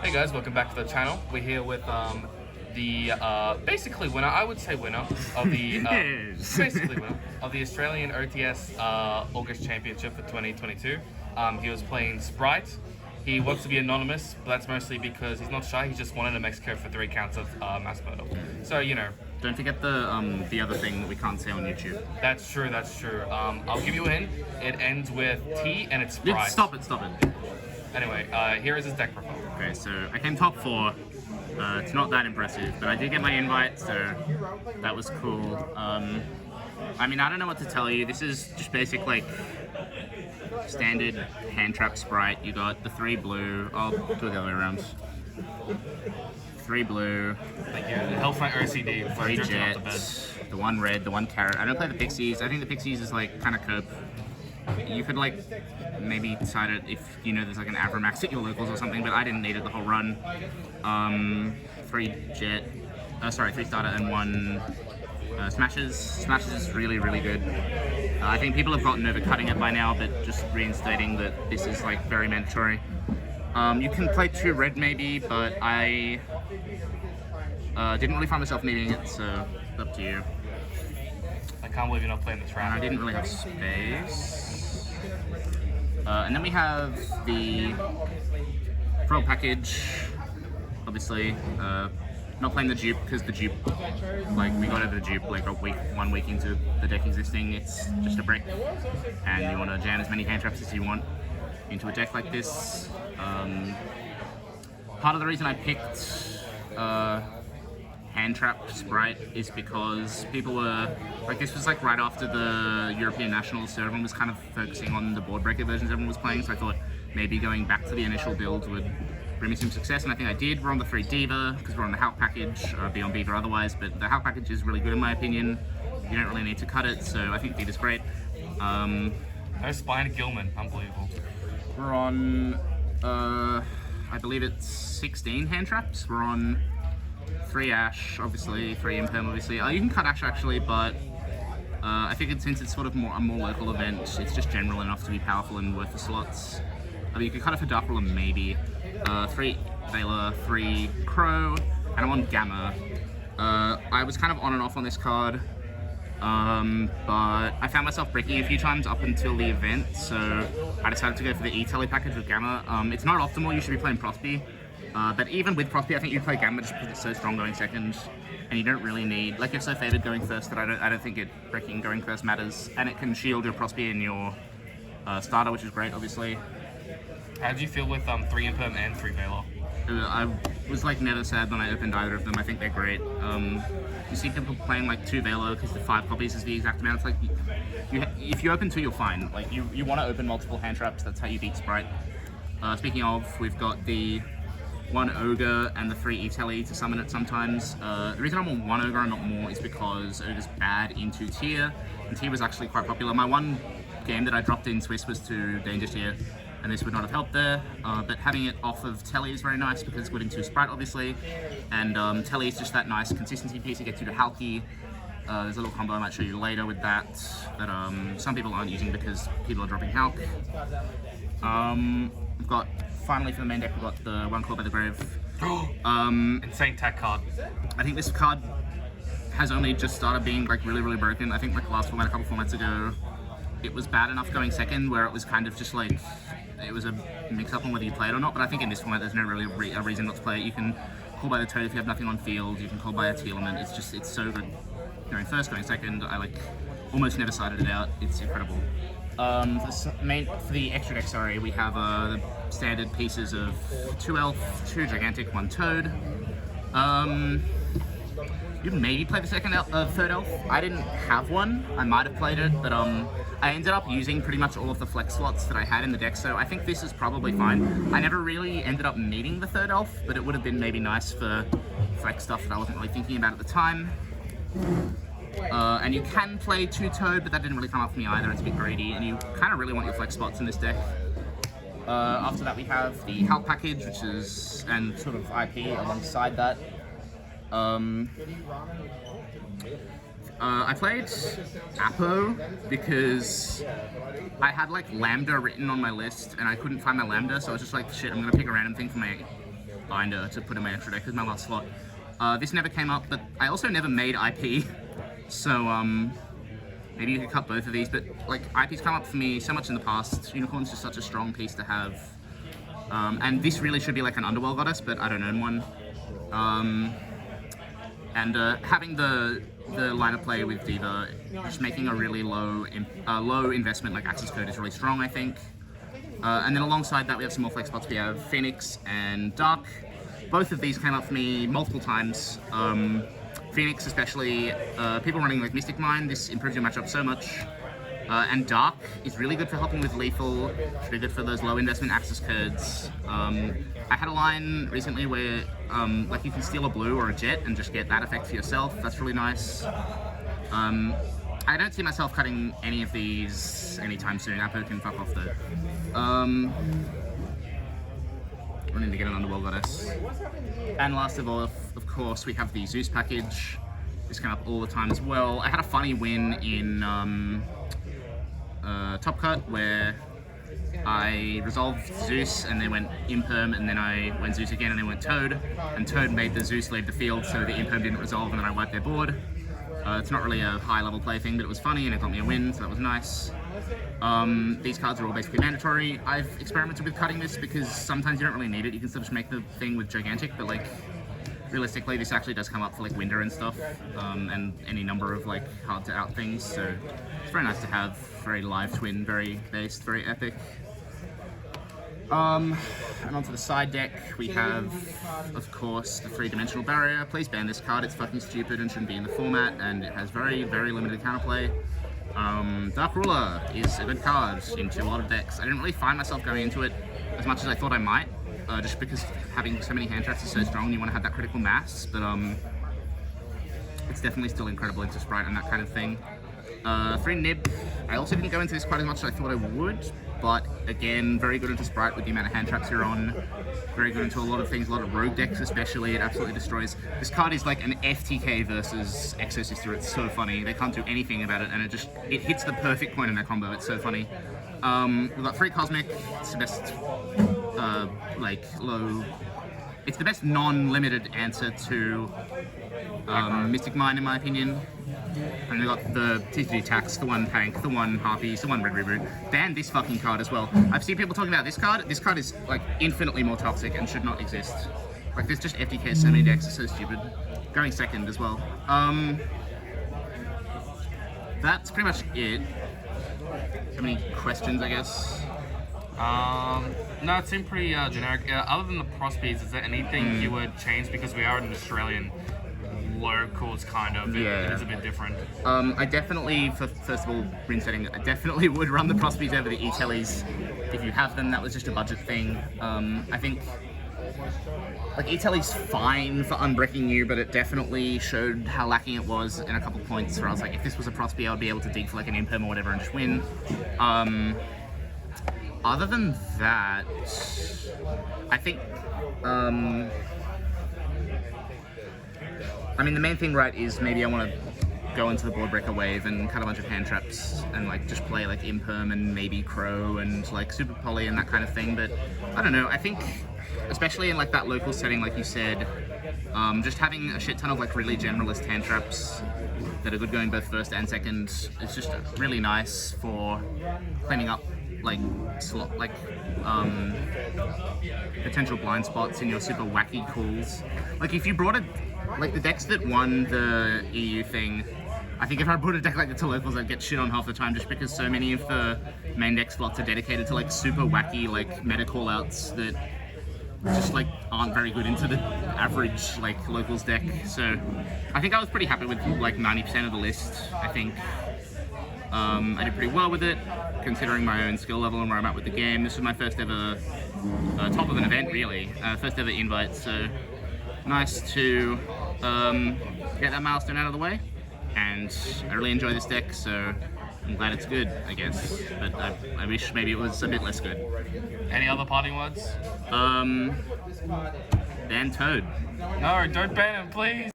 Hey guys, welcome back to the channel. We're here with the basically winner, I would say winner of the basically winner of the Australian OTS August Championship for 2022. He was playing Sprite. He wants to be anonymous, but that's mostly because he's not shy. He just wanted a Mexico for 3 counts of mass murder. So you know. Don't forget the other thing that we can't say on YouTube. That's true. That's true. I'll give you a hint. It ends with T and it's Sprite. Stop it. Anyway, here is his deck profile. Okay, so I came top 4. It's not that impressive, but I did get my invite, so that was cool. I mean, I don't know what to tell you. This is just basic, like, standard hand trap Sprite. You got the 3 blue. I'll do it the other way around. 3 blue. Thank you. The Hellfront OCD. 3 jet. The 1 red, the 1 carrot. I don't play the Pixies. I think the Pixies is, like, kind of cope. You could, like, maybe decide it if you know there's like an Avramax at your locals or something, but I didn't need it the whole run. 3 jet, 3 starter and 1 smashes. Smashes is really, really good. I think people have gotten over cutting it by now, but just reinstating that this is like very mandatory. You can play 2 red maybe, but I didn't really find myself needing it, so it's up to you. I can't believe you're not playing this round. I didn't really have space. And then we have the Frog package, obviously. Not playing the dupe because the dupe, like we got over the dupe like 1 week into the deck existing. It's just a brick, and you want to jam as many hand traps as you want into a deck like this. Part of the reason I picked hand trap Sprite is because people were like, this was like right after the European Nationals, so everyone was kind of focusing on the board breaker versions everyone was playing, so I thought maybe going back to the initial build would bring me some success, and I think I did. We're on the 3 Diva because we're on the Hulk package, be on Beaver otherwise, but the Hulk package is really good in my opinion. You don't really need to cut it, so I think Beaver's great. No Spine Gilman, unbelievable. We're on I believe it's 16 hand traps. We're on 3 Ash, obviously, 3 Imperm, obviously. You can cut Ash actually, but I figured since it's sort of a more local event, it's just general enough to be powerful and worth the slots. I mean, you could cut it for Dark Ruler maybe. 3 Vela, 3 Crow, and I'm on Gamma. I was kind of on and off on this card, but I found myself breaking a few times up until the event, so I decided to go for the E-Tele package with Gamma. It's not optimal, you should be playing Prospy. But even with Prospy, I think you play Gamma just because it's so strong going second, and you don't really need, like, you're so favored going first that I don't think breaking going first matters, and it can shield your Prospy and your starter, which is great, obviously. How did you feel with 3 Imperm and 3 Vela? I was like never sad when I opened either of them. I think they're great. You see people playing like 2 Velo because the 5 copies is the exact amount. It's like, if you open 2, you're fine. Like you want to open multiple hand traps. That's how you beat Sprite. Speaking of, we've got the 1 Ogre and the 3 E-Tele to summon it sometimes. The reason I'm on 1 Ogre and not more is because Ogre's bad into tier, and tier was actually quite popular. My one game that I dropped in Swiss was to Danger tier, and this would not have helped there, but having it off of Telly is very nice because it's good into Sprite, obviously, and Telly is just that nice consistency piece. It gets you to Halky. There's a little combo I might show you later with that some people aren't using because people are dropping Hulk. We've got, finally for the main deck, we've got the 1 Claw by the Grave. Insane tech card. I think this card has only just started being like really, really broken. I think like last format, a couple formats ago, it was bad enough going second where it was kind of just like, it was a mix-up on whether you play it or not, but I think in this format there's no really a reason not to play it. You can call by the Toad if you have nothing on field, you can call by a T-element, it's so good. Going first, going second, I like almost never sided it out, it's incredible. For the extra deck, sorry, we have the standard pieces of 2 Elf, 2 Gigantic, 1 Toad. You maybe play the third Elf. I didn't have one, I might have played it, but I ended up using pretty much all of the flex slots that I had in the deck, so I think this is probably fine. I never really ended up needing the 3rd Elf, but it would have been maybe nice for flex stuff that I wasn't really thinking about at the time. And you can play 2 Toad, but that didn't really come up for me either, it's a bit greedy, and you kind of really want your flex spots in this deck. After that we have the Hulk package, which is, and sort of IP alongside that. I played Apo because I had like Lambda written on my list and I couldn't find my Lambda, so I was just like, shit, I'm gonna pick a random thing for my binder to put in my extra deck as my last slot. This never came up, but I also never made IP, so maybe you could cut both of these, but like IP's come up for me so much in the past. Unicorn's just such a strong piece to have. And this really should be like an Underworld Goddess, but I don't own one. Having the line of play with Diva, just making a really low investment like Access Code is really strong, I think. And then alongside that, we have some more flex spots. We have Phoenix and Dark. Both of these came up for me multiple times. Phoenix especially, people running like Mystic Mine, this improves your matchup so much. And Dark is really good for helping with lethal, it's really good for those low investment access codes. I had a line recently where like you can steal a blue or a jet and just get that effect for yourself. That's really nice. I don't see myself cutting any of these anytime soon. Apo can fuck off though. We need to get an Underworld Goddess. And last of all, of course, we have the Zeus package. This came up all the time as well. I had a funny win in Top Cut where I resolved Zeus and then went Imperm, and then I went Zeus again and then went Toad. And Toad made the Zeus leave the field, so the Imperm didn't resolve, and then I wiped their board. It's not really a high level play thing, but it was funny and it got me a win, so that was nice. These cards are all basically mandatory. I've experimented with cutting this because sometimes you don't really need it. You can still just make the thing with Gigantic, but like realistically this actually does come up for like Winder and stuff, and any number of like hard to out things, so it's very nice to have. Very live twin, very based, very epic. And onto the side deck, we have, of course, the 3-dimensional barrier. Please ban this card, it's fucking stupid and shouldn't be in the format, and it has very, very limited counterplay. Dark Ruler is a good card into a lot of decks. I didn't really find myself going into it as much as I thought I might, just because having so many hand traps is so strong, you want to have that critical mass, but it's definitely still incredible into Sprite and that kind of thing. 3 Nib, I also didn't go into this quite as much as I thought I would, but again, very good into Sprite with the amount of hand traps you're on. Very good into a lot of things, a lot of rogue decks especially, it absolutely destroys. This card is like an FTK versus Exosister, it's so funny. They can't do anything about it, and it hits the perfect point in their combo, it's so funny. We've got 3 Cosmic, it's the best, it's the best non-limited answer to Mystic Mine in my opinion. And we got the TCG Tax, the 1 Tank, the 1 Harpies, the 1 Red Reboot. Ban this fucking card as well. I've seen people talking about this card. This card is like infinitely more toxic and should not exist. Like this just FTKs so many decks, it's so stupid. Going second as well. That's pretty much it. How many questions, I guess? No, it seemed pretty generic. Other than the prospects, is there anything you would change, because we are an Australian locals kind of, it is a bit different. I definitely, first of all, rin setting, I definitely would run the prospects over the e-tellies if you have them. That was just a budget thing. I think like e-telly's fine for unbricking you, but it definitely showed how lacking it was in a couple points where I was like, if this was a prospect, I would be able to dig for like an Imperm or whatever and just win. Other than that, I think, I mean, the main thing, right, is maybe I want to go into the board breaker wave and cut a bunch of hand traps and like just play like Imperm and maybe Crow and like Super Poly and that kind of thing. But I don't know, I think especially in like that local setting, like you said, just having a shit ton of like really generalist hand traps that are good going both first and second is just really nice for cleaning up like potential blind spots in your super wacky calls. Like if you brought like the decks that won the EU thing, I think if I brought a deck like that to locals, I'd get shit on half the time just because so many of the main deck slots are dedicated to like super wacky like meta callouts that just like aren't very good into the average like locals deck. So I think I was pretty happy with like 90% of the list. I think I did pretty well with it, considering my own skill level and where I'm at with the game. This was my first ever top of an event, really. First ever invite, so nice to get that milestone out of the way. And I really enjoy this deck, so I'm glad it's good, I guess. But I wish maybe it was a bit less good. Any other parting words? Ban Toad. No, don't ban him, please.